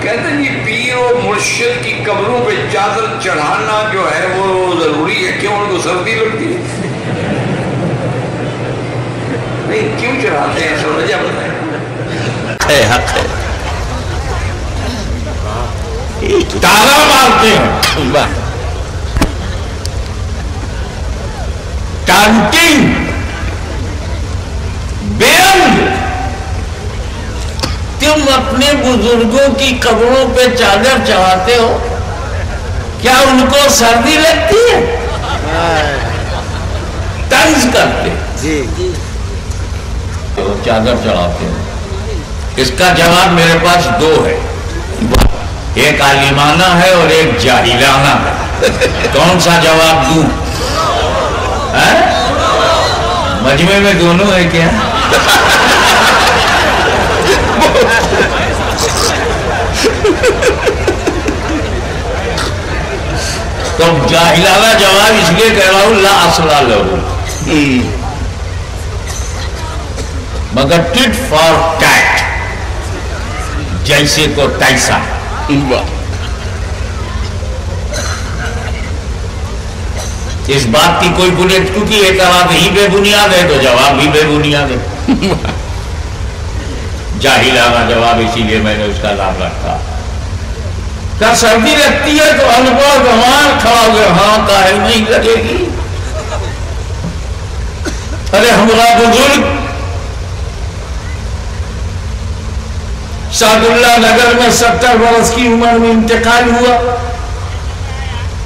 کہتے ہیں یہ پیر و مرشد کی قبروں پہ چادر چڑھانا جو ہے وہ ضروری ہے، کیوں ان کو سردی لگتی ہے؟ نہیں کیوں چڑھاتے ہیں سر وجہ بتائیں؟ حق ہے، تالا مارتے ہیں، ٹانٹنگ بیرنگ. تم اپنے بزرگوں کی قبروں پہ چادر چڑھاتے ہو، کیا ان کو سردی لگتی ہے؟ طنز کرتے جی چادر چڑھاتے ہیں. اس کا جواب میرے پاس دو ہے، ایک عالمانہ ہے اور ایک جاہلانہ ہے. کون سا جواب دوں؟ مجمع میں دونوں ہے کیا؟ تو جاہلانہ جواب اس لیے کہہ رہا ہوں لا اصل لہو، مگر ٹٹ فار ٹیٹ، جیسے کو تیسا. اس بات کی کوئی بنیاد، کیونکہ اعتراض ہی بے بنیاد ہے تو جواب بھی بے بنیاد ہے. جاہلانہ جواب اسی لیے میں نے اس کا نام رکھا. کیا سردی لگتی ہے تو انپڑھ گوار کھڑا ہوئے، ہاں کاہے نہیں لگے گی. ارے ہمارا بزرگ سعد اللہ نگر میں 70 برس کی عمر میں انتقال ہوا،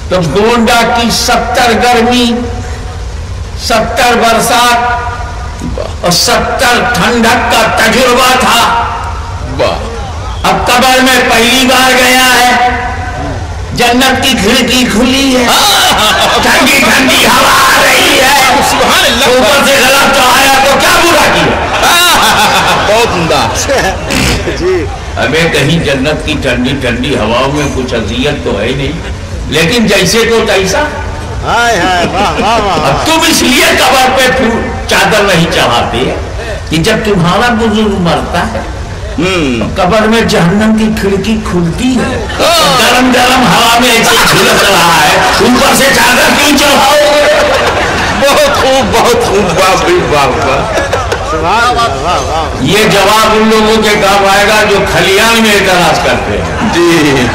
تو گونڈا کی 70 گرمی، 70 برسات اور 70 ٹھنڈک کا تجربہ تھا. اب قبر میں پہلی بار گیا ہے، جنت کی کھڑکی کھلی ہے، ٹھنڈی ٹھنڈی ہوا آ رہی ہے، اوپر سے غلط تو آیا تو کیا برا کیا؟ بہت عمدہ. ہمیں کہیں جنت کی ٹھنڈی ٹھنڈی ہواؤں میں کچھ اذیت تو ہے نہیں، لیکن جیسے کو تیسا. اب تم اس لیے قبر پہ چادر نہیں چڑھاتے کہ جب تمہارا بزرگ مرتا ہے قبر میں جہنم کی کھڑکی کھلتی ہے، گرم گرم ہوا میں ایسے جھلس رہا ہے، اوپر سے چادر کیوں چڑھاؤ گے؟ بہت خوب، بہت خوب. یہ جواب ان لوگوں کے کام آئے گا جو کھلیان میں اعتراض کرتے ہیں. جی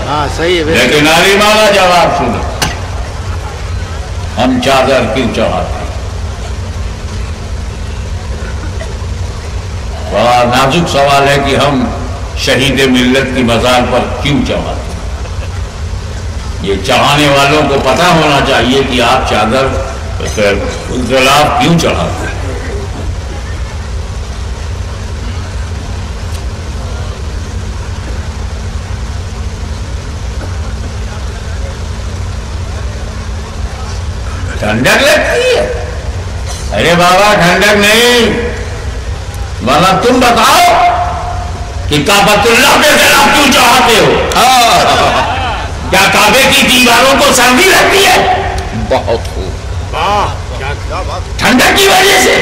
ہاں صحیح ہے. لیکن عالمانہ جواب سنو، ہم چادر کیوں چڑھاتے ہیں؟ بڑا نازک سوال ہے کہ ہم شہید ملت کی مزار پر کیوں چڑھاتے ہیں. یہ چڑھانے والوں کو پتہ ہونا چاہیے کہ آپ چادر غلاف کیوں چڑھاتے ہیں. ٹھنڈک لگتی ہے؟ ارے بابا ٹھنڈک نہیں، ورنہ تم بتاؤ کہ کعبۃ اللہ کے خلاف کیوں چڑھاتے ہو؟ کیا کعبے کی دیواروں کو سردی لگتی ہے؟ بہت خوب. ٹھنڈک کی وجہ سے.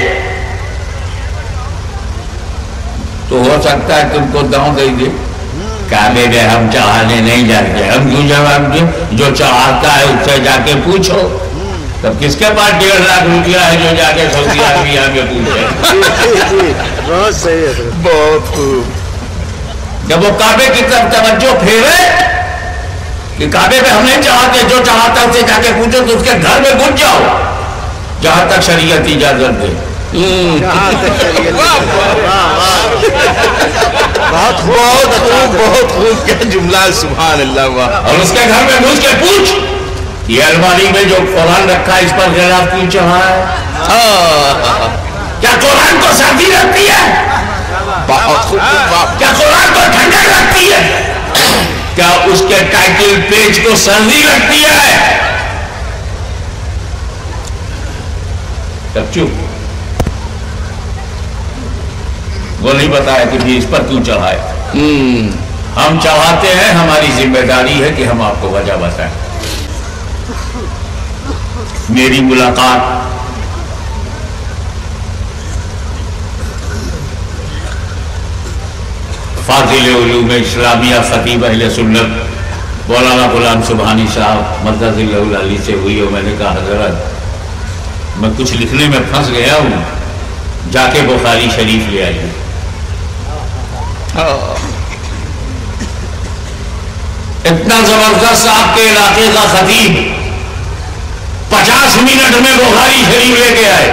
تو ہو سکتا ہے تم کو داؤں دے دے، کعبے میں ہم چڑھانے نہیں جاتے. ہم کیوں جواب دیں؟ جو چڑھاتا ہے اس سے جا کے پوچھو. تب کس کے پاس 1.5 لاکھ روپیہ ہے جو جا کے سعودی عربیہ میں پوچھے؟ بہت صحیح ہے، بہت خوب. جب وہ کعبے کی طرف توجہ پھیرے کہ کعبے پہ ہم نہیں چاہتے، جو چاہتا ہے اسے جا کے پوچھو، تو اس کے گھر میں گھس جاؤ جہاں تک شریعت اجازت دے. بہت خوب، بہت خوب. کیا جملہ، سبحان اللہ. اور اس کے گھر میں گھس کے پوچھ، یہ الماری میں جو قرآن رکھا ہے اس پر غلاف کیوں چڑھا ہے؟ کیا قرآن کو سردی لگتی ہے؟ بہت خوب. کیا قرآن کو ٹھنڈک لگتی ہے؟ کیا اس کے ٹائٹل پیج کو سردی لگتی ہے؟ تب چپ، وہ نہیں بتایا کہ بھی اس پر کیوں چڑھائے. ہم چڑھاتے ہیں، ہماری ذمہ داری ہے کہ ہم آپ کو وجہ بتائیں. میری ملاقات فاضل علوم اسلامیہ خطیب اہل سنت مولانا غلام سبحانی صاحب مدد اللہ العلی سے ہوئی، اور میں نے کہا حضرت میں کچھ لکھنے میں پھنس گیا ہوں، جا کے بخاری شریف لے آئیے۔ اتنا زبردست آپ کے علاقے کا خطیب 50 منٹ میں بخاری شریف لے کے آئے۔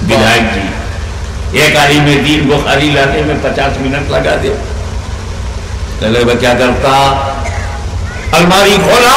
بدھائک جی ایک عالم دین بخاری لانے میں 50 منٹ لگا دے، چلے میں کیا کرتا، الماری کھولا،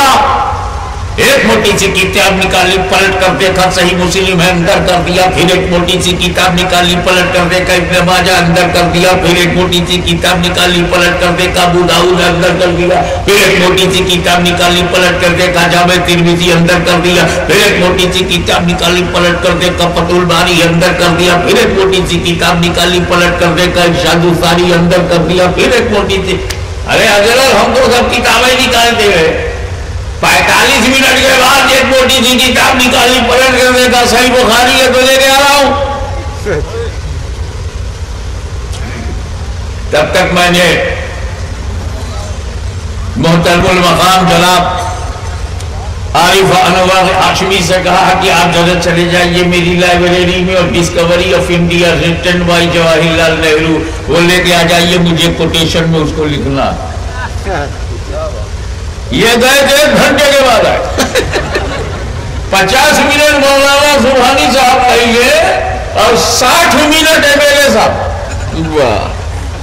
ایک موٹی سی کتاب نکالی، پلٹ کر دیکھا صحیح مسلم ہے، اندر کر دیا، پھر ایک موٹی سی کتاب نکالی، پلٹ کر دیکھا ابن ماجہ، اندر کر دیا، پھر ایک موٹی سی کتاب نکالی، پلٹ کر دیکھا ابو داؤد، اندر کر دیا، پھر ایک موٹی سی کتاب نکالی، پلٹ کر دیکھا جامع ترمذی، اندر کر دیا، پھر ایک موٹی سی کتاب نکالی، پلٹ کر دیکھا فتح الباری، اندر کر دیا، پھر ایک موٹی سی کتاب نکالی، پلٹ کر دیکھا ارشاد الساری، اندر کر دیا، پھر ایک موٹی سی، ارے حضرت ہم تو سب کتابیں نکالتے ہیں، 45 منٹ کے بعد ایک موٹی سی کتاب نکالی، پلٹ کر دیکھا صحیح بخاری ہے تو لے کے آ رہا ہوں۔ تب تک میں نے محترم المقام جناب عارف انور ہاشمی سے کہا کہ آپ ذرا چلے جائیے میری لائبریری میں، اور Discovery of India written by Jawahar Lal Nehru وہ لے کے آ جائیے، مجھے کوٹیشن میں اس کو لکھنا۔ یہ گئے 1 گھنٹے کے بعد آئے، 50 منٹ مولانا سبحانی صاحب آئیے اور 60 منٹ MLA صاحب۔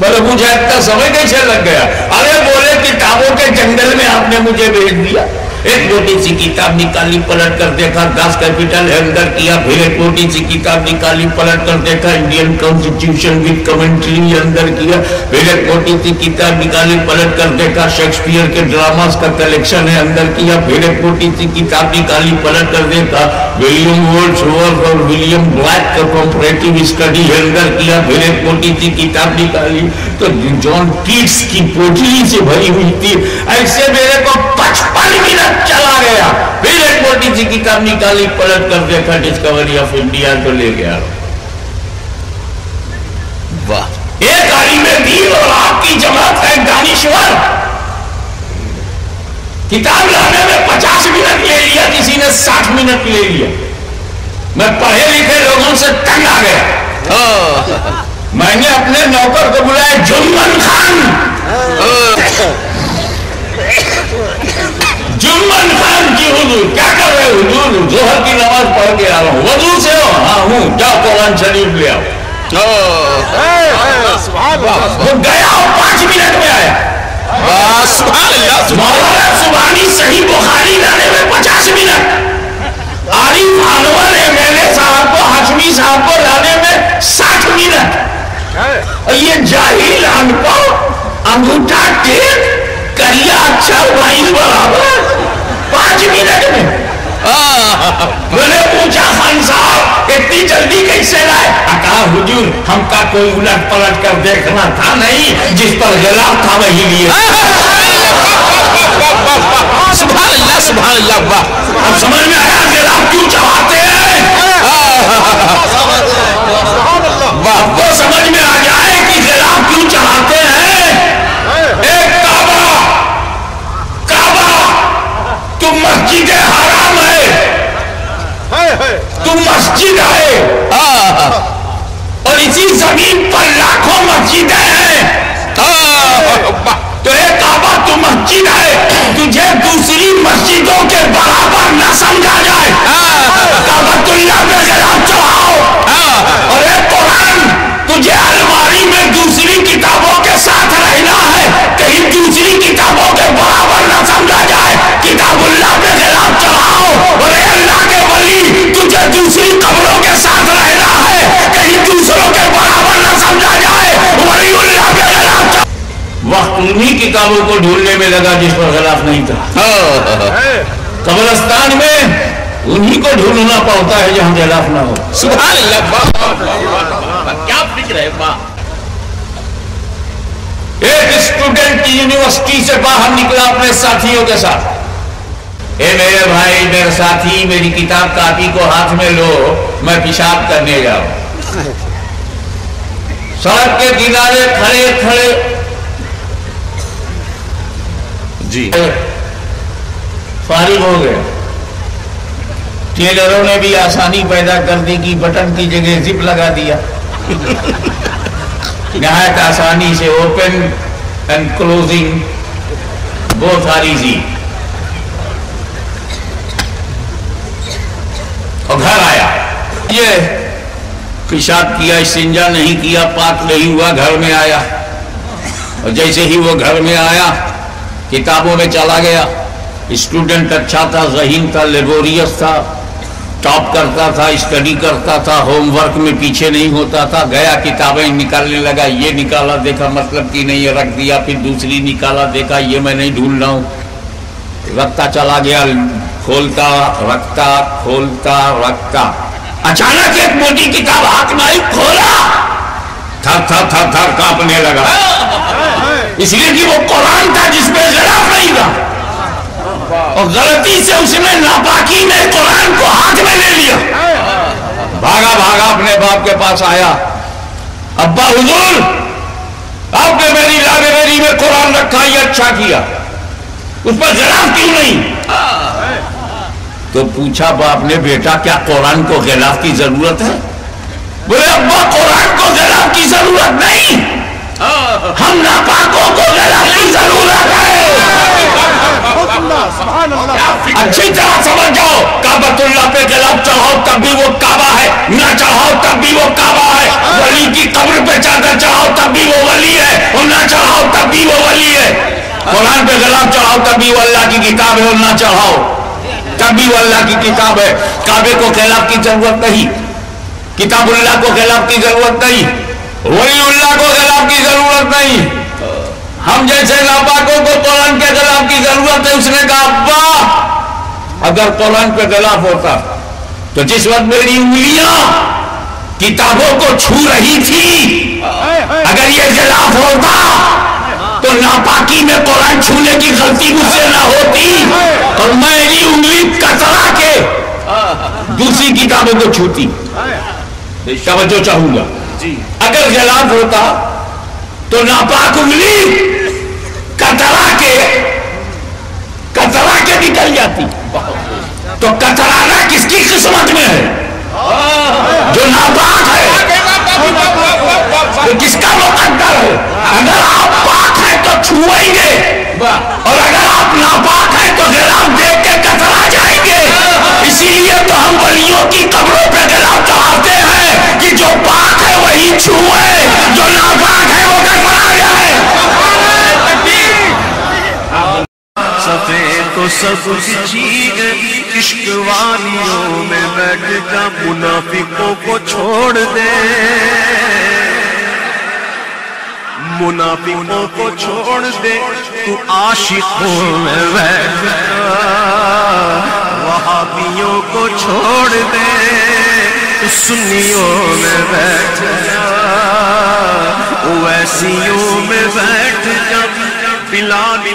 بولے مجھے اتنا سمجھ کیسے لگ گیا؟ ارے بولے کتابوں کے جنگل میں آپ نے مجھے بھیج دیا، ایک موٹی سی کتاب نکالی، پلٹ کر دیکھا داس کیپٹل ہے، اندر کیا، پھر ایک موٹی سی کتاب نکالی، پلٹ کر دیکھا انڈین کانسٹیٹیوشن وتھ کمنٹری، اندر کیا، پھر ایک موٹی سی کتاب نکالی، پلٹ کر دیکھا شیکسپیئر کے ڈراماز کا کلیکشن ہے، اندر کیا، پھر ایک موٹی سی کتاب نکالی، پلٹ کر دیکھا ولیم وورڈسورتھ اور ولیم بلیک کا کمپریٹیو اسٹڈی ہے، اندر کیا، پھر ایک موٹی سی کتاب نکالی تو جان کیٹس کی پوٹلی سے بھری ہوئی تھی، ایسے میرے کو 55 منٹ چلا گیا، پھر ایک موٹی سی کتاب نکالی، پلٹ کر دیکھا ڈسکوری آف انڈیا تو لے گیا۔ واہ، ایک عالم دین اور آپ کی جماعت ہے دانشور، کتاب لانے میں 50 منٹ لے لیا، کسی نے 60 منٹ لے لیا۔ میں پڑھے لکھے لوگوں سے تنگ آ گیا، میں نے اپنے نوکر کو بلایا، جمن خان، جمن خان کی حضور کیا کر رہے ہو؟ حضور ظہر کی نماز پڑھ کے آ رہا ہوں۔ وضو سے ہو؟ ہاں ہوں، جاؤ قرآن شریف لے آؤ۔ وہ گیا اور 5 منٹ میں آیا۔ مولانا سبحانی صحیح بخاری لانے میں 50 منٹ، عارف انور MLA صاحب کو، ہاشمی صاحب کو لانے میں 60 منٹ، اور یہ جاہل ان پڑھ انگوٹھا ٹیپ کریا اچھا بھائی برابر 5 منٹ میں۔ میں نے پوچھا خان صاحب اتنی جلدی کیسے لائے؟ کہا حضور ہم کا کوئی الٹ پلٹ کر دیکھنا تھا نہیں، جس پر غلاف تھا وہی لیے۔ سبحان اللہ سبحان اللہ، واہ، اب سمجھ میں آیا غلاف کیوں چڑھاتے ہیں؟ واہ، وہ سمجھ میں آ جائے کہ غلاف کیوں چڑھاتے ہیں۔ ایک کعبہ تو مسجد حرام ہے، تو مسجد ہے، اور اسی زمین پر لاکھوں مسجدیں ہیں، تو ایک کعبہ تو مسجد ہے، تجھے دوسری مسجدوں کے برابر نہ سمجھا جائے، کعبۃ اللہ میں غلاف چڑھاؤ، اور ایک قرآن تجھے الماری میں دوسری کتابوں کے ساتھ رہنا ہے، کہیں دوسری کتابوں کے برابر نہ سمجھا جائے، کتاب اللہ میں غلاف چڑھاؤ، اور اے اللہ کے ولی تجھے دوسری قبروں کے ساتھ رہنا ہے، کہیں دوسروں کے برابر نہ سمجھا جائے، ولی اللہ میں غلاف چڑھاؤ۔ وقت انہی کتابوں کو ڈھونڈنے میں لگا جس پر غلاف نہیں تھا، قبرستان میں انہی کو ڈھونڈنا پڑتا ہے جہاں غلاف نہ ہو۔ سبحان اللہ، کیا فکر ہے، واہ۔ ایک اسٹوڈنٹ یونیورسٹی سے باہر نکلا اپنے ساتھیوں کے ساتھ، اے میرے بھائی میرے ساتھی میری کتاب کاپی کو ہاتھ میں لو، میں پیشاب کرنے جاؤں۔ سڑک کے کنارے کھڑے کھڑے جی فارغ ہو گئے. ٹیلروں نے بھی آسانی پیدا کر دی کہ بٹن کی جگہ زپ لگا دیا. نہایت آسانی سے open and closing both are easy. اور گھر آیا, یہ پیشاب کیا, استنجا نہیں کیا, پاک نہیں ہوا, گھر میں آیا. اور جیسے ہی وہ گھر میں آیا کتابوں میں چلا گیا. اسٹوڈنٹ اچھا تھا, ذہین تھا, لیبوریس تھا, ٹاپ کرتا تھا, اسٹڈی کرتا تھا, ہوم ورک میں پیچھے نہیں ہوتا تھا. گیا کتابیں نکالنے لگا, یہ نکالا دیکھا مطلب کی نہیں, رکھ دیا. پھر دوسری نکالا دیکھا یہ میں نہیں ڈھونڈ رہا ہوں, رکھتا چلا گیا. کھولتا رکھتا, کھولتا رکھتا. اچانک ایک موٹی کتاب ہاتھ میں آئی, کھولا, تھر تھر تھر تھر کانپنے لگا. اس لیے کہ وہ قرآن تھا جس میں غلاف نہیں تھا, اور غلطی سے اس نے ناپاکی میں قرآن کو ہاتھ میں لے لیا. بھاگا بھاگا اپنے باپ کے پاس آیا, ابا حضور آپ نے میری لائبریری میں قرآن رکھا, یہ اچھا کیا, اس پر غلاف کیوں نہیں؟ تو پوچھا باپ نے, بیٹا کیا قرآن کو غلاف کی ضرورت ہے؟ بولے ابا قرآن کو غلاف کی ضرورت نہیں, ہم ناپاکوں کو غلاف کی ضرورت ہے. اچھی طرح سمجھ جاؤ, کعبۃ اللہ پہ غلاف چڑھاؤ تب بھی وہ کعبہ ہے, نہ چڑھاؤ تب بھی وہ کعبہ ہے. ولی کی قبر پہ چادر چڑھاؤ تب بھی وہ ولی ہے, اور نہ چڑھاؤ تب بھی وہ ولی ہے. قرآن پہ غلاف چڑھاؤ تب بھی وہ اللہ کی کتاب ہے, اور نہ چڑھاؤ تب بھی وہ اللہ کی کتاب ہے. کعبے کو غلاف کی ضرورت نہیں, کتاب اللہ کو غلاف کی ضرورت نہیں, ولی اللہ کو غلاف کی ضرورت نہیں. ہم جیسے ناپاکوں کو قرآن کے غلاف کی ضرورت ہے. اس نے کہا ابا اگر قرآن پہ غلاف ہوتا تو جس وقت میری انگلیاں کتابوں کو چھو رہی تھی, اگر یہ غلاف ہوتا تو ناپاکی میں قرآن چھونے کی غلطی مجھ سے نہ ہوتی, اور میری انگلی کترا کے دوسری کتابوں کو چھوتی. توجہ چاہوں گا, اگر غلاف ہوتا تو ناپاک انگلی کترا کے نکل جاتی. تو کترانا کس کی قسمت میں ہے؟ جو ناپاک ہے. تو کس کا مقدر ہے؟ اگر آپ پاک ہیں تو چھوئیں گے, اور اگر آپ ناپاک ہیں تو غلاف دیکھ کے کترا جائیں گے. اسی لیے تو ہم ولیوں کی قبروں پہ غلاف چڑھاتے ہیں کہ جو پاک ہے وہی چھوئے, جو ناپاک ہے وہ کترا جائے. سفید تو سبز چیز عشق والیوں میں بیٹھ جا, منافقوں کو چھوڑ دے, منافقوں کو چھوڑ دے, تو عاشقوں میں بیٹھ جا, وہابیوں کو چھوڑ دے, تو سنیوں میں بیٹھ جا, اویسیوں میں بیٹھ جا. بلال